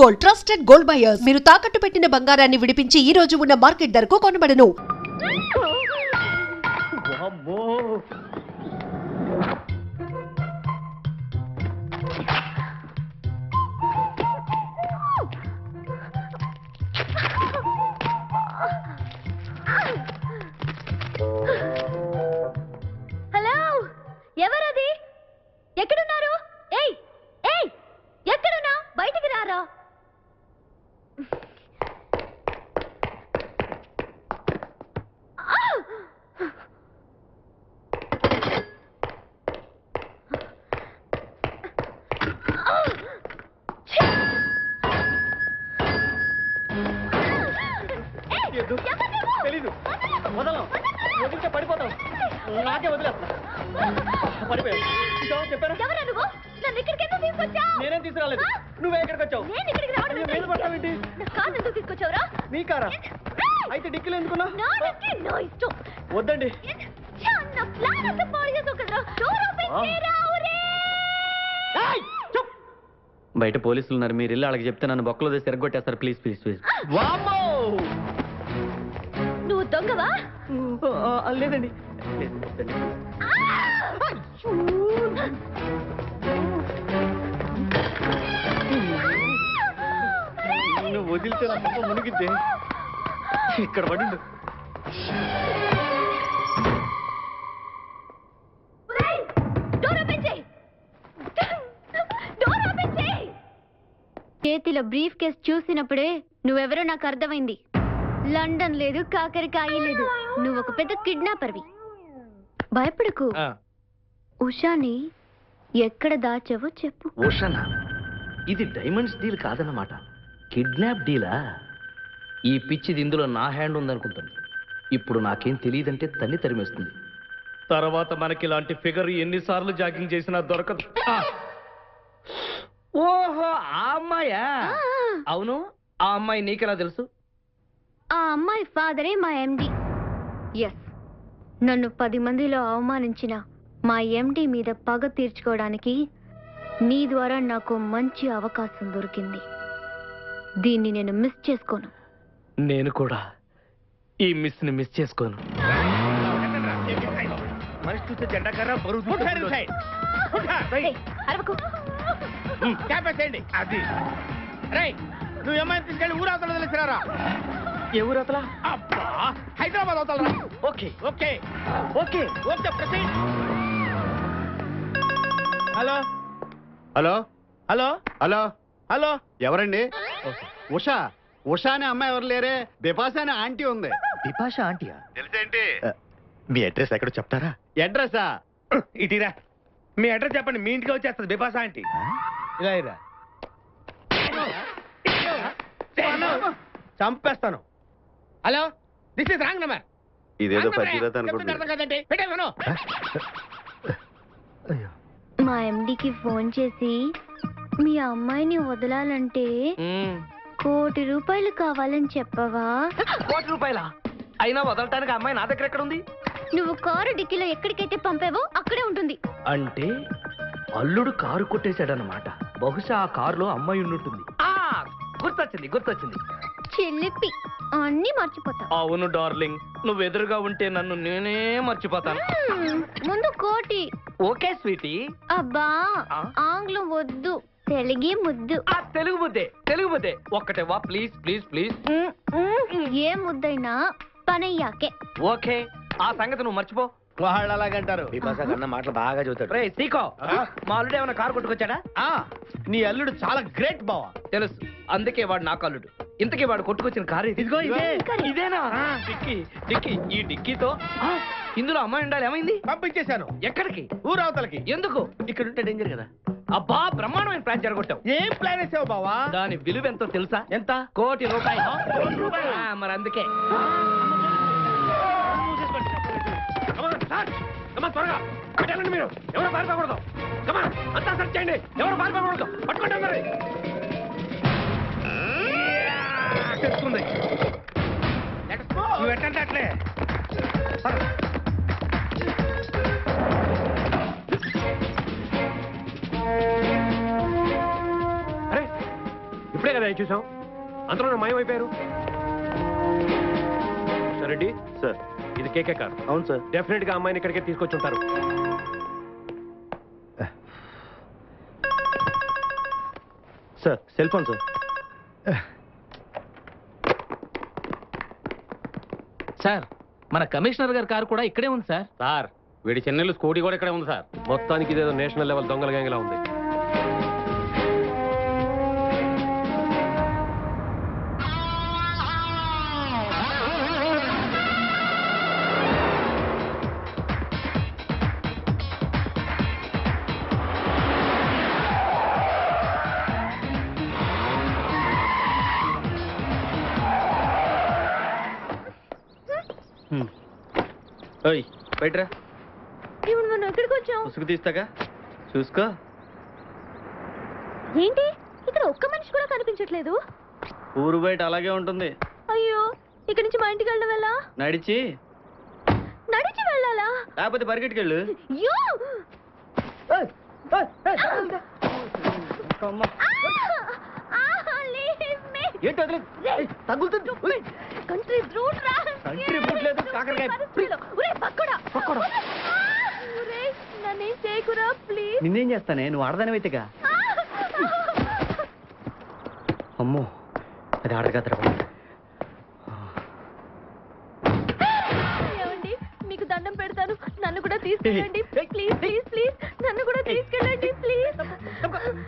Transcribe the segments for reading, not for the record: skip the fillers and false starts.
Gold, trusted gold buyers. మీరు తాకట్టు పెట్టిన బంగారాన్ని విడిపించి ఈ రోజు ఉన్న మార్కెట్ ధరకు కొనబడను. హలో, ఎవరది? ఎక్కడున్నారు? ఏయ్ ఏయ్, ఎక్కడున్నా? బయటికి రారా. తెలీదు, వదలం, వదిలితే పడిపోతాం. నాకే వదిలేస్తా. పడిపోయావు. చెప్పాను. నేనేం తీసుకురాలేదు. నువ్వే ఎక్కడికి వచ్చావు? మీద పట్టావేంటి? నీ కారా? అయితే డిక్కీలు ఎందుకున్నా? వద్దండి. బయట పోలీసులు ఉన్నారు, మీరు ఇల్లు అలాగే చెప్తే నన్ను బొక్కలో తీసి తిరగొట్టేస్తారు. Please please please. నువ్వు దొంగవా? లేదండి. నువ్వు వదిలితే నా పక్క మునిగిద్దే. ఇక్కడ పడిండు. చేతిలో బ్రీఫ్ కేస్ చూసినప్పుడే నువ్వెవరో నాకు అర్థమైంది. లండన్ లేదు, కాకరకాయ లేదు, నువ్వు ఒక పెద్ద కిడ్నాపర్వి. భయపడకు. ఉషాని ఎక్కడ దాచావో చెప్పు. ఉషానా? ఇది డైమండ్స్ డీల్ కాదన్నమాట, కిడ్నాప్ డీలా? ఈ పిచ్చిది ఇందులో నా హ్యాండ్ ఉందనుకుంటుంది. ఇప్పుడు నాకేం తెలియదంటే తన్ని తరిమేస్తుంది. తర్వాత మనకి ఇలాంటి ఫిగర్ ఎన్నిసార్లు జాగింగ్ చేసినా దొరకదు. ఓహో, ఆ అమ్మాయా? అవును, ఆ అమ్మాయి నీకెలా తెలుసు? ఆ అమ్మాయి ఫాదరే మా ఎండి. ఎస్, నన్ను 10 మందిలో అవమానించిన మా ఎండి మీద పగ తీర్చుకోవడానికి నీ ద్వారా నాకు మంచి అవకాశం దొరికింది. దీన్ని నేను మిస్ చేసుకోను. నేను కూడా ఈ మిస్ ని మిస్ చేసుకోను. మనిషి చూస్తే జెండాకర్ర బరువు అది. నువ్వు ఏమైనా తీసుకెళ్ళి ఊరవతల తెలిసినారా? ఏ ఊరవతల? అబ్బా, హైదరాబాద్ అవతలరా. Okay okay okay okay, proceed. Hello hello hello hello hello, ఎవరండి? ఉషా. ఉషా అనే అమ్మాయి ఎవరు లేరే, బిపాషా అనే ఆంటీ ఉంది. బిపాషా ఆంటీయా? తెలిసేంటి? మీ అడ్రస్ ఎక్కడో చెప్తారా? అడ్రసా? ఇటీరా, మీ అడ్రస్ చెప్పండి, మీ ఇంటికి వచ్చేస్తుంది బిపాషా ఆంటీ. ఇలా ఇరా, చంపేస్తాను. Hello, this is wrong number. ఇదేదో పచ్చిరత అనుకుంటున్నా. అర్థం కదండి, పెట్టేస్తాను. మా ఎండికి ఫోన్ చేసి మీ అమ్మాయిని వదలాలంటే 1 కోటి రూపాయలు కావాలని చెప్పవా? 1 కోటి రూపాయలా? అయినా వదలటానికి అమ్మాయి నా దగ్గర ఎక్కడ ఉంది? నువ్వు కారు డిక్కీలో ఎక్కడికైతే పంపావో అక్కడే ఉంటుంది. అంటే అల్లుడు కారు కొట్టేశాడన్నమాట. బహుశా ఆ కారులో అమ్మాయి ఉండుంటుంది. గుర్తొచ్చింది గుర్తొచ్చింది. చిల్లిపి, అన్నీ మర్చిపోతా. అవును డార్లింగ్, నువ్వు ఎదురుగా ఉంటే నన్ను నేనే మర్చిపోతాను. ముందు కోటి. Okay sweetie. అబ్బా, ఆంగ్లం వద్దు, తెలుగే ముద్దు. తెలుగు ముద్దే, తెలుగు ముద్దే ఒక్కటే వా, ప్లీజ్ ప్లీజ్ ప్లీజ్. ఏ ముద్దైనా పనయ్యాకే. ఓకే, ఆ సంగతి నువ్వు మర్చిపో. వాళ్ళు అలాగంటారు. బిపాషా కన్నా మాటలు బాగా చదువుతాడు. రే సీకో, మా అల్లుడు ఏమైనా కారు కొట్టుకొచ్చాడా? నీ అల్లుడు చాలా గ్రేట్ బావా. తెలుసు, అందుకే వాడు నాకు అల్లుడు. ఇంతకీ వాడు కొట్టుకొచ్చిన కారు ఇదిగో. ఇదేనా డిక్కీ? డిక్కీ, ఈ డిక్కీతో ఇందులో అమ్మాయి ఉండాలి. ఏమైంది? పంపించేశాను. ఎక్కడికి? ఊరవతలకి. ఎందుకు? ఇక్కడ ఉంటే డేంజర్ కదా. అబ్బా, బ్రహ్మాండమైన ప్లాన్ జరగొట్టావు. ఏం ప్లాన్ వేసావు బావా? దాని విలువ ఎంతో తెలుసా? ఎంత? 1 కోటి రూపాయలు. మరి అందుకే త్వరగా పెట్టాలండి. మీరు ఎవరు పారిపోకూడదు. అంతా సెర్చ్ చేయండి, ఎవరు పారిపోకూడదు. పట్టుకోండి మరి. తెచ్చుకుంది. నువ్వు ఎట్టంటే అట్లే. ఇప్పుడే కదా చూసాం, అంతలో మాయమైపోయారు. రెడ్డి సార్. ఇది కేకే కార్. అవును సార్. డెఫినెట్ గా అమ్మాయిని ఇక్కడికే తీసుకొచ్చి ఉంటారు. Sir cell phone sir. Sir మన కమిషనర్ గారి కారు కూడా ఇక్కడే ఉంది సార్. సార్ వీడి చెన్నెలు స్కూటీ కూడా ఇక్కడే ఉంది సార్. మొత్తానికి ఇదేదో నేషనల్ లెవెల్ దొంగల గ్యాంగ్ లా ఉంది. బయటరా. ఇప్పుడు మనం ఎక్కడికి వచ్చాం? ముసుగు తీస్తాగా చూసుకో. ఏంటి ఇక్కడ ఒక్క మనిషి కూడా కనిపించట్లేదు? ఊరు బయట అలాగే ఉంటుంది. అయ్యో, ఇక్కడి నుంచి మా ఇంటికి వెళ్ళడం ఎలా? నడిచి వెళ్ళాలా? లేకపోతే పరిగెట్టుకెళ్ళు. అయ్యో! తగ్గుతుంది. కంట్రీ రూట్ రా. కంట్రీ రూట్ లేదు, కాకరకాయ. నన్నేం చేయకురా ప్లీజ్. నిన్నేం చేస్తానే, నువ్వు ఆడదానివైతేగా. అమ్మో, అది ఆడగదరా. ఏమండి, మీకు దండం పెడతాను, నన్ను కూడా తీసుకెళ్ళండి ప్లీజ్ ప్లీజ్ ప్లీజ్. నన్ను కూడా తీసుకెళ్ళండి ప్లీజ్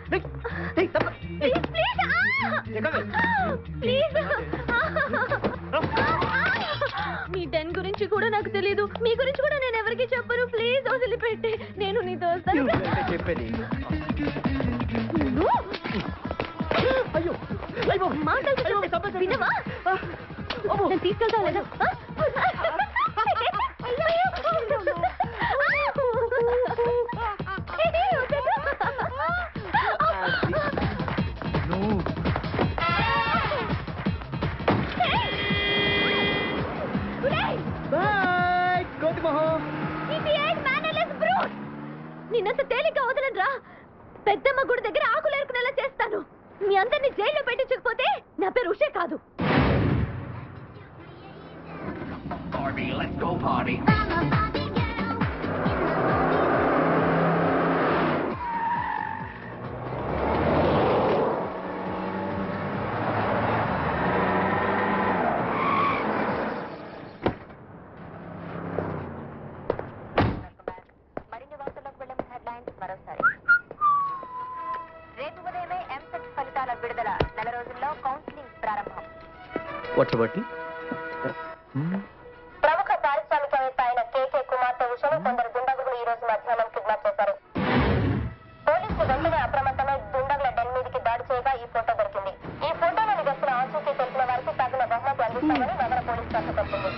ప్లీజ్ ప్లీజ్. మీ డెన్ గురించి కూడా నాకు తెలీదు, మీ గురించి కూడా నేను ఎవరికి చెప్పను. ప్లీజ్ వదిలిపెట్టి, నేను నీతో వస్తాను. చెప్పేది మాటలు వినవా? నేను తీసుకెళ్తా లేదా? నిన్నంత తేలిగ్గా వదలనరా. పెద్దమ్మ గుడి దగ్గర ఆకులు ఏరుకునేలా చేస్తాను. మీ అందరినీ జైల్లో పెట్టించకపోతే నా పేరు ఉషే కాదు. రేపు ఉదయమే ఎంసెట్ ఫలితాల విడుదల. 4 రోజుల్లో కౌన్సిలింగ్ ప్రారంభం. వట్లబట్టి ప్రముఖ పారిశ్రామికవేత్త అయిన కేకే కుమార్తె ఉషను కొందరు దుండగులు ఈ రోజు మధ్యాహ్నం కిడ్నాప్ చేశారు. పోలీసులు వెంటనే అప్రమత్తమై దుండగుల డెన్ మీదకి దాడి చేయగా ఈ ఫోటో దొరికింది. ఈ ఫోటోలోని వ్యక్తుల ఆచూకీ తెలిసిన వారికి తగిన బహుమతి అందిస్తామని నగర పోలీసు శాఖ తెలిపింది.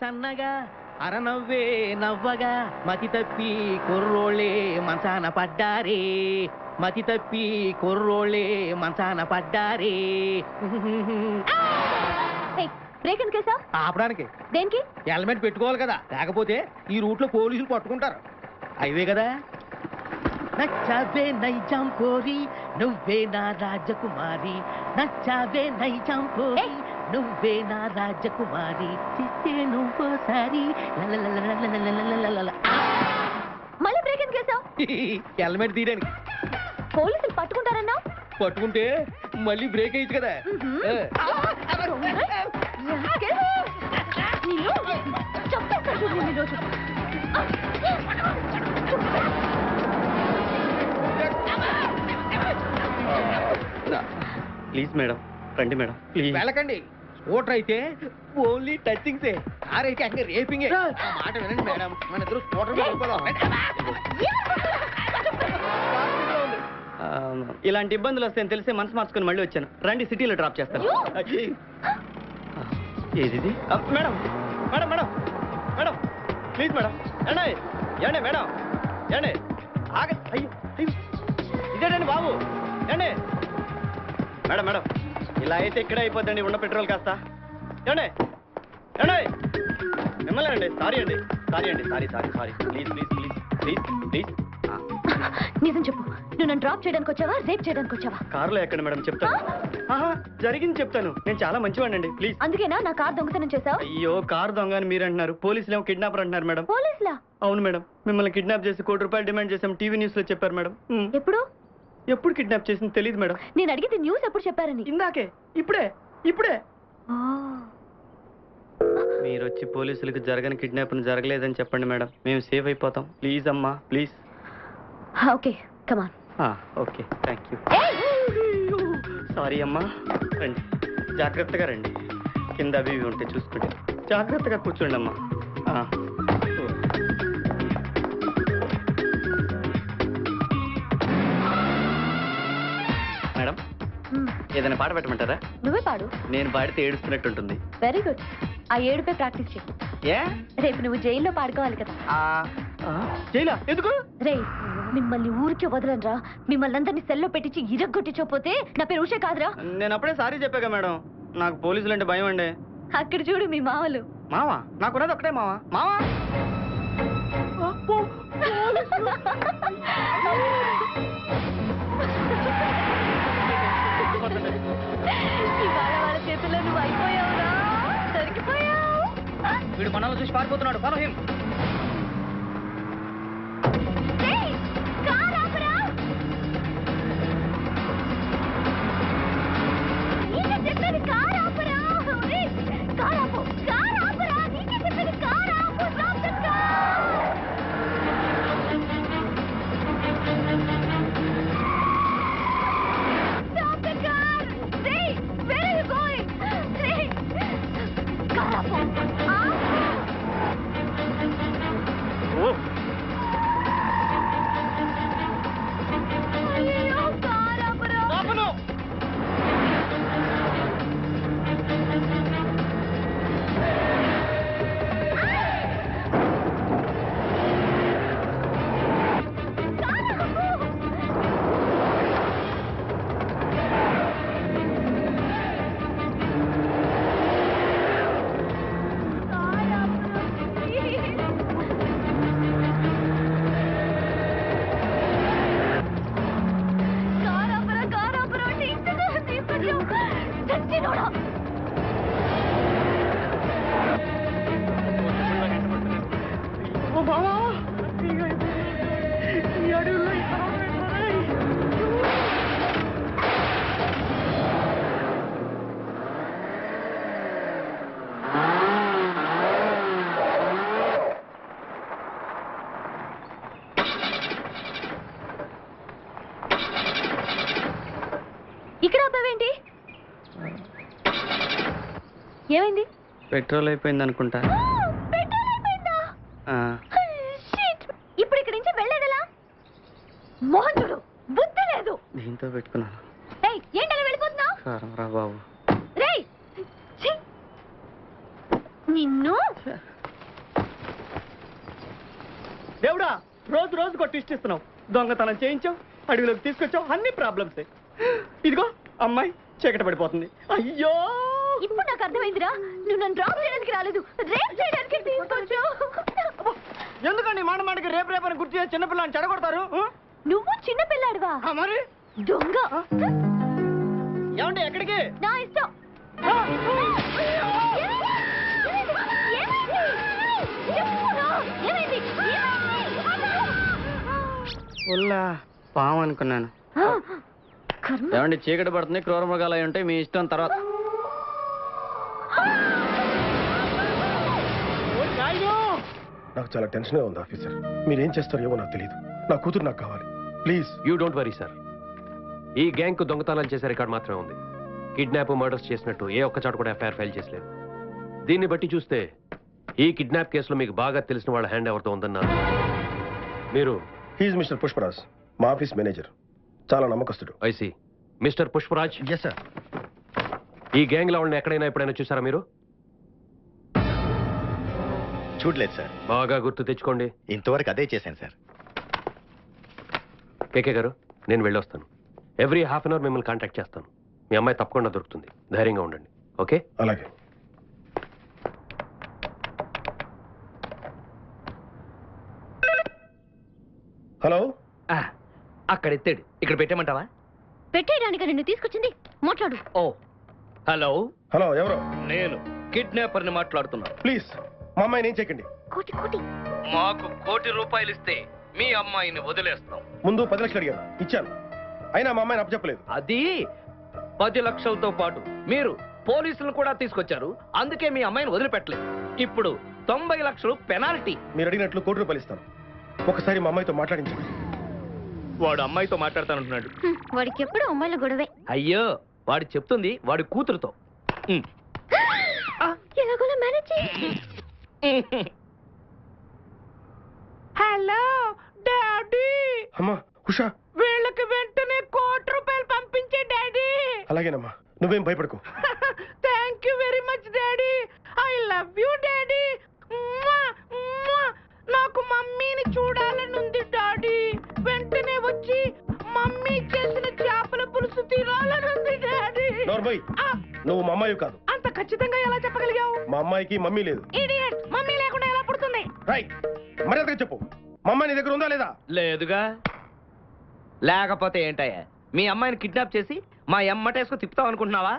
సన్నగా అరనవ్వే నవ్వగా మతి తప్పి కుర్రోళ్ళే మంచాన పడ్డారే. మతి తప్పి కుర్రోళ్ళే మంచాన పడ్డారే. బ్రేక్ ఎందుకు వేసావ్? ఆపడానికి. దేనికి? హెల్మెట్ పెట్టుకోవాలి కదా, లేకపోతే ఈ రూట్ లో పోలీసులు పట్టుకుంటారు. అయివే కదా. నచ్చావే నైజాం కోరి నువ్వే నా రాజకుమారి. నచ్చావే నైజాం కోరి నువ్వే నా రాజకుమారి. చిస్తే నువ్వోసారి మళ్ళీ బ్రేక్ ఎందుకు వేసావ్? హెల్మెట్ తీయడానికి. పోలీసులు పట్టుకుంటారన్నా? పట్టుకుంటే మళ్ళీ బ్రేక్ అయ్యింది కదా. ప్లీజ్ మేడం, రండి మేడం ప్లీజ్. వెళ్ళకండి. స్కూటర్ అయితే ఓన్లీ టచింగ్సే, కార్ అయితే అన్ని రేపింగే. మాట వినండి మేడం, మన ఇద్దరు స్కూటర్ మీద వెళ్ళిపోదాం. ఇలాంటి ఇబ్బందులు వస్తాయని తెలిసే మనసు మార్చుకుని మళ్ళీ వచ్చాను. రండి, సిటీలో డ్రాప్ చేస్తాను. ఏది madam? Madam madam madam please madam. ఏండి ఏండి మేడం, ఏండి ఆగ. అయ్యో అయ్యో, ఇదేంటండి బాబు. ఏండి మేడం మేడం ఇలా అయితే ఇక్కడే అయిపోద్దండి ఉన్న పెట్రోల్ కాస్త. ఏమండి ఏమండి మిమ్మల్ని అండి. సారీ అండి sorry please please please please please. నిజం చెప్పు, నువ్వు నన్ను డ్రాప్ చేయడానికి వచ్చావా, రేప్ చేయడానికి వచ్చావా? కారులో ఎక్కండి మేడం, చెప్తాను. జరిగింది చెప్తాను. నేను చాలా మంచివాడినండి, ప్లీజ్. అందుకేనా నా కార్ దొంగతనం చేసావు? అయ్యో, కారు దొంగ అని మీరు అంటున్నారు, పోలీసులు ఏమో కిడ్నాపర్ అంటున్నారు మేడం. పోలీసులా? అవును మేడం, మిమ్మల్ని కిడ్నాప్ చేసి ₹1,00,00,000 డిమాండ్ చేసాం, టీవీ న్యూస్ లో చెప్పారు మేడం. ఎప్పుడు? ఎప్పుడు కిడ్నాప్ చేసింది తెలియదు మేడం. నేను అడిగితే న్యూస్ ఎప్పుడు చెప్పారని. ఇందాకే, ఇప్పుడే. మీరు వచ్చి పోలీసులకు జరగని కిడ్నాప్ జరగలేదని చెప్పండి మేడం, మేము సేఫ్ అయిపోతాం. ప్లీజ్ అమ్మా, please. Okay, come on. Okay, thank you. Sorry అమ్మా, రండి, జాగ్రత్తగా రండి. కింద అవి ఇవి ఉంటే చూసుకుంటే జాగ్రత్తగా కూర్చోండి అమ్మా. మేడం, ఏదైనా పాట పెట్టమంటారా? నువ్వే పాడు. నేను పాడితే ఏడుస్తున్నట్టుంటుంది. Very good. ఆ ఏడుపై ప్రాక్టీస్ చేయి. ఏ? రేపు నువ్వు జైల్లో పాడుకోవాలి కదా. జైలా ఎందుకు? రే, మిమ్మల్ని ఊరికే వదలనరా. మిమ్మల్ని అందరినీ సెల్లో పెట్టించి ఇరగ్గొట్టించకపోతే నా పేరు ఉషే కాదురా. నేను అప్పుడే సారీ చెప్పాగా మేడం, నాకు పోలీసులు అంటే భయం అండి. అక్కడ చూడు మీ మామలు. మావా? నాకున్నది ఒకటే మావా. మావా ఇవాళ వాళ్ళ చేతుల్లో నువ్వు అయిపోయావురా, దొరికిపోయావు. వీడు మనల్ని చూసి పారిపోతున్నాడు. Follow him. ఇక్కడ అబ్బావేంటి? ఏమైంది? పెట్రోల్ అయిపోయింది అనుకుంటా. పెట్రోల్ అయిపోయిందా? ఇప్పుడు ఇక్కడి నుంచి వెళ్ళేదలా? మోహన్ చూడు, బుద్ధి లేదు. దీంతో పెట్టుకున్నాను. ఏంటలా వెళ్ళిపోతున్నావు? కారం రా బాబు. రేయ్, నిన్ను. దేవుడా, రోజు రోజుకో ట్విస్ట్ ఇస్తున్నావు. దొంగతనం చేయించావు, అడవిలోకి తీసుకొచ్చావు, అన్ని ప్రాబ్లమ్స్. ఇదిగో అమ్మాయి చీకట పడిపోతుంది. అయ్యో, ఇప్పుడు నాకు అర్థమైందిరా, నువ్వు నన్ను డ్రాప్ చేయడానికి రాలేదు, రేప్ చేయడానికి తీసుకొచ్చావు. ఎందుకండి మాట మాటకి రేపు రేపని గుర్తు చేసి చిన్నపిల్లని చెడగొడతారు? నువ్వు చిన్న పిల్లాడివా? మరి దొంగ. ఏమండి, ఎక్కడికి? నా ఇష్టం. ఉల్లా పాము అనుకున్నాను. ఏమండి, చీకటి పడుతుంది, క్రూర మృగాలు అయి ఉంటాయి, మీ ఇష్టం. తర్వాత నాకు చాలా టెన్షన్గా ఉంది ఆఫీసర్. మీరేం చేస్తారో ఏమో నాకు తెలియదు. నా కూతురు నాకు కావాలి, please. You don't worry sir. ఈ గ్యాంగ్ కు దొంగతనాలు చేసే రికార్డ్ మాత్రమే ఉంది. కిడ్నాప్, మర్డర్స్ చేసినట్టు ఏ ఒక్క చోట కూడా ఎఫ్ఐఆర్ ఫైల్ చేసలేదు. దీన్ని బట్టి చూస్తే ఈ కిడ్నాప్ కేసులో మీకు బాగా తెలిసిన వాళ్ళ హ్యాండ్ ఎవరితో ఉందన్నారు. మీరు? హీజ్ మిస్టర్ పుష్పరాజ్, మా ఆఫీస్ మేనేజర్. చాలా నమ్మకస్తుడు. I see. Mister Pushparaj. Yes sir. ఈ గ్యాంగ్ లో వాళ్ళని ఎక్కడైనా ఎప్పుడైనా చూసారా మీరు? చూడలేదు సార్. బాగా గుర్తు తెచ్చుకోండి. ఇంతవరకు అదే చేశాను సార్. కేకే గారు, నేను వెళ్ళొస్తాను. ఎవ్రీ హాఫ్ అన్ అవర్ మిమ్మల్ని కాంటాక్ట్ చేస్తాను. మీ అమ్మాయి తప్పకుండా దొరుకుతుంది. ధైర్యంగా ఉండండి. ఓకే? అలాగే. హలో. అక్కడ ఎత్తాడు. ఇక్కడ పెట్టేమంటావా? పెట్టేయడానికి నిన్ను తీసుకొచ్చింది. మాట్లాడు. ఓ హలో. హలో, ఎవరు? నేను కిడ్నాపర్ని మాట్లాడుతున్నా. ప్లీజ్ మా అమ్మాయిని ఏం చేయకండి. కోటి కోటి మాకు ₹1 కోటి ఇస్తే మీ అమ్మాయిని వదిలేస్తాం. ముందు 10 లక్షలు అడిగాను, ఇచ్చాను. అయినా మా అమ్మాయిని అప్పచెప్పలేదు. అది 10 లక్షలతో పాటు మీరు పోలీసులను కూడా తీసుకొచ్చారు. అందుకే మీ అమ్మాయిని వదిలిపెట్టలేదు. ఇప్పుడు 90 లక్షలు పెనాల్టీ. మీరు అడిగినట్లు ₹1 కోటి ఇస్తాను. ఒకసారి మా అమ్మాయితో మాట్లాడించండి. వాడు అమ్మాయితో మాట్లాడతానంటున్నాడు. వాడికి ఎప్పుడు అమ్మాయిల గొడవే. అయ్యో, వాడు చెప్తుంది వాడి కూతురుతో. ఎలాగోలా మేనేజ్ చేయి. Hello daddy. అమ్మా ఉషా, వీళ్ళకి వెంటనే ₹1 కోటి పంపించే డాడీ. అలాగేనమ్మా, నువ్వేం భయపడకు. Thank you very much daddy. I love you daddy. నాకు మమ్మీని చూడాలనుంది డాడీ. వెంటనే వచ్చి మమ్మీ చేసిన చేపల పులుసు తినాలనుంది డాడీ. నోర్బోయ్, నువ్వు మా అమ్మాయి కాదు. అంత ఖచ్చితంగా ఎలా చెప్పగలిగావు? మా అమ్మాయికి మమ్మీ లేదు. ఇడియట్, మమ్మీ లేకుండా ఎలా పుడుతుంది? రైట్, మర్యాదగా చెప్పు, మా అమ్మాయి నీ దగ్గర ఉందా లేదా? లేదుగా. లేకపోతే ఏంటయ్యా? మీ అమ్మాయిని కిడ్నాప్ చేసి మా ఎమ్మటేసుకు తిప్పుతాం అనుకుంటున్నావా?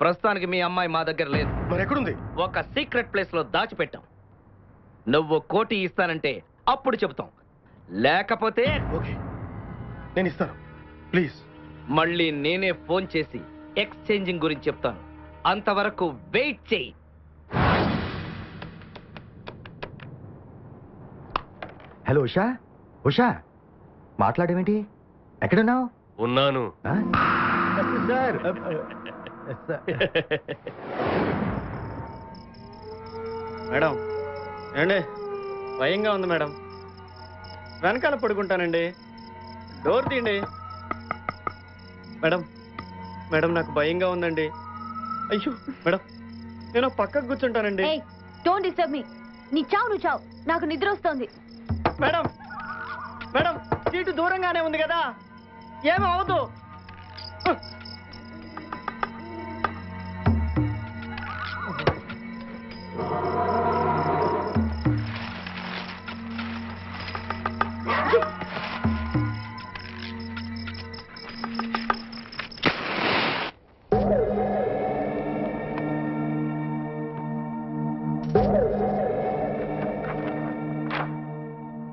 ప్రస్తుతానికి మీ అమ్మాయి మా దగ్గర లేదు. మరి ఎక్కడుంది? ఒక సీక్రెట్ ప్లేస్ లో దాచిపెట్టాం. నువ్వు ₹1 కోటి ఇస్తానంటే అప్పుడు చెబుతాం. లేకపోతే ఓకే, నేను ఇస్తాను. ప్లీజ్. మళ్ళీ నేనే ఫోన్ చేసి ఎక్స్చేంజింగ్ గురించి చెప్తాను. అంతవరకు వెయిట్ చేయి. హలో ఉషా. ఉషా, మాట్లాడేమేంటి? ఎక్కడున్నావు? ఉన్నాను. సార్. మేడం ఏమండి, భయంగా ఉంది మేడం. వెనకాల పడుకుంటానండి. డోర్ తీయండి. మేడం మేడం, నాకు భయంగా ఉందండి. అయ్యో మేడం, నేను పక్కకు కూర్చుంటానండి. Don't disturb me. నీ చావు నువ్వు చావు, నాకు నిద్ర వస్తోంది. మేడం మేడం, సీటు దూరంగానే ఉంది కదా, ఏమీ అవదు.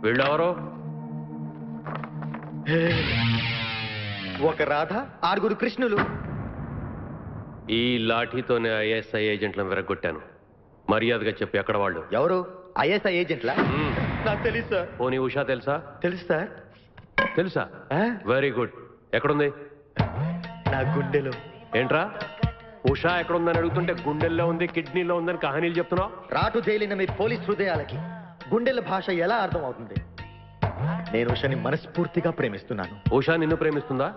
వీళ్ళెవరో? ఒక రాధ, 6 కృష్ణులు. ఈ లాఠీతోనే ఐఎస్ఐ ఏజెంట్లను విరగొట్టాను. మర్యాదగా చెప్పి ఎక్కడ వాళ్ళు? ఎవరు? ఐఎస్ఐ ఏజెంట్లా? నాకు తెలియదు సార్. పోనీ ఉషా తెలుసా? తెలుసు సార్. తెలుసా? Very good. ఎక్కడుంది? నా గుండెలో. ఏంట్రా, ఉషా ఎక్కడుందని అడుగుతుంటే గుండెల్లో ఉంది, కిడ్నీలో ఉందని కహానీలు చెప్తున్నావు. రాటు జైలిన మీ పోలీస్ హృదయాలకి గుండెల భాష ఎలా అర్థం అవుతుంది? నేను ఉషని మనస్ఫూర్తిగా ప్రేమిస్తున్నాను. ఉషా నిన్ను ప్రేమిస్తుందా?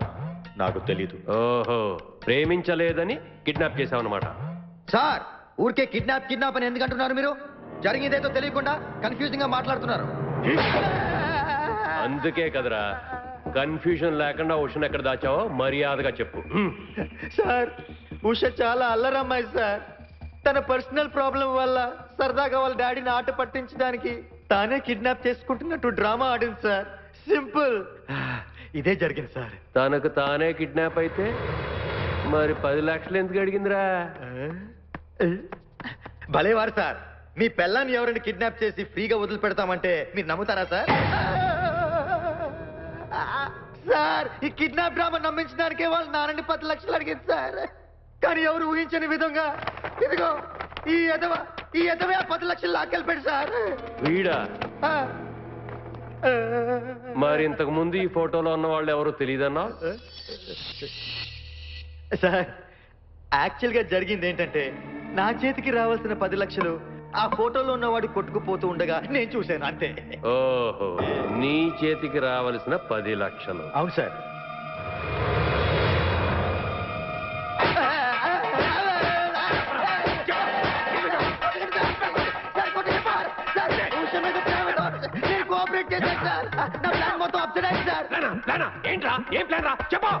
నాకు తెలీదు. ఓహో, ప్రేమించలేదని కిడ్నాప్ చేసావన్నమాట. సార్, ఊరికే కిడ్నాప్ అని ఎందుకంటున్నారు మీరు? జరిగిందేదో తెలియకుండా కన్ఫ్యూజింగ్ గా మాట్లాడుతున్నారు. అందుకే కదరా, కన్ఫ్యూజన్ లేకుండా ఉషను ఎక్కడ దాచావో మర్యాదగా చెప్పు. సార్, ఉష చాలా అల్లరమ్మాయి సార్. తన పర్సనల్ ప్రాబ్లం వల్ల సరదాగా వాళ్ళ డాడీని ఆట పట్టించడానికి తానే కిడ్నాప్ చేసుకుంటున్నట్టు డ్రామా ఆడింది సార్. సింపుల్. ఇదే జరిగింది సార్. తనకు తానే కిడ్నాప్ అయితే మరి 10 లక్షలు ఎందుకు అడిగిందిరా? భలేవారు సార్. మీ పెళ్ళాన్ని ఎవరైనా కిడ్నాప్ చేసి ఫ్రీగా వదిలిపెడతామంటే మీరు నమ్ముతారా సార్? సార్, ఈ కిడ్నాప్ డ్రామా నమ్మించడానికే వాళ్ళు నాన్నని 10 లక్షలు అడిగింది సార్. కానీ ఎవరు ఊహించని విధంగా ఇదిగో ఈ ఎదవే 10 లక్షలు లాక్కెళ్ళిపోయాడు సార్. వీడా? మరి ఇంతకు ముందు ఈ ఫోటోలో ఉన్న వాళ్ళు ఎవరో తెలియదన్నా? సార్, యాక్చువల్ గా జరిగింది ఏంటంటే, నా చేతికి రావాల్సిన 10 లక్షలు ఆ ఫోటోలో ఉన్నవాడు కొట్టుకుపోతూ ఉండగా నేను చూశాను అంతే. ఓహో, నీ చేతికి రావలసిన 10 లక్షలు. అవును సార్. కోఆపరేట్ చేశాను సార్. నా ప్లాన్ మొత్తం అప్సెట్ అయింది సార్. ఏంట్రా? ఏం ప్లాన్ రా? చెప్పు.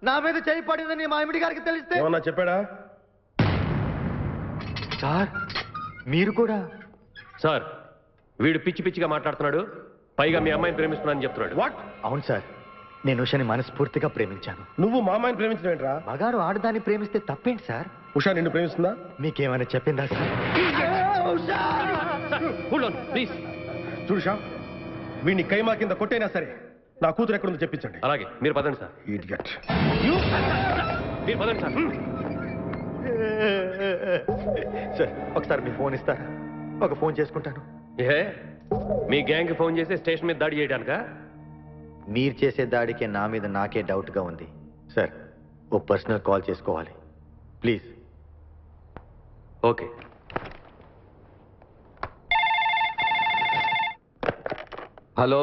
నా మీద చేయి పడిందని మా ఎమిడి గారికి తెలిస్తే ఏమన్నా చెప్పాడా? సార్ మీరు కూడా సార్ వీడు పిచ్చి పిచ్చిగా మాట్లాడుతున్నాడు, పైగా మీ అమ్మాయిని ప్రేమిస్తున్నానని చెప్తున్నాడు. వాట్? అవును సార్, నేను ఉషని మనస్ఫూర్తిగా ప్రేమించాను. నువ్వు మా అమ్మాయిని ప్రేమించడం ఏంట్రా? మగాడు ఆడదాన్ని ప్రేమిస్తే తప్పేంటి సార్? ఉషా నిన్ను ప్రేమిస్తుందా? మీకేమైనా చెప్పిందా సార్? ప్లీజ్. చూడుషా, వీడిని కైమా కింద కొట్టైనా సరే నా కూతురు ఎక్కడుందో చెప్పించండి. అలాగే మీరు పదండి సార్. ఇడియట్. మీరు పదండి సార్. సార్ ఒకసారి మీ ఫోన్ ఇస్తారా? ఒక ఫోన్ చేసుకుంటాను. ఏ మీ గ్యాంగ్ ఫోన్ చేసి స్టేషన్ మీద దాడి చేయడానికా? మీరు చేసే దాడికే నా మీద నాకే డౌట్గా ఉంది సార్. ఓ పర్సనల్ కాల్ చేసుకోవాలి ప్లీజ్. ఓకే. హలో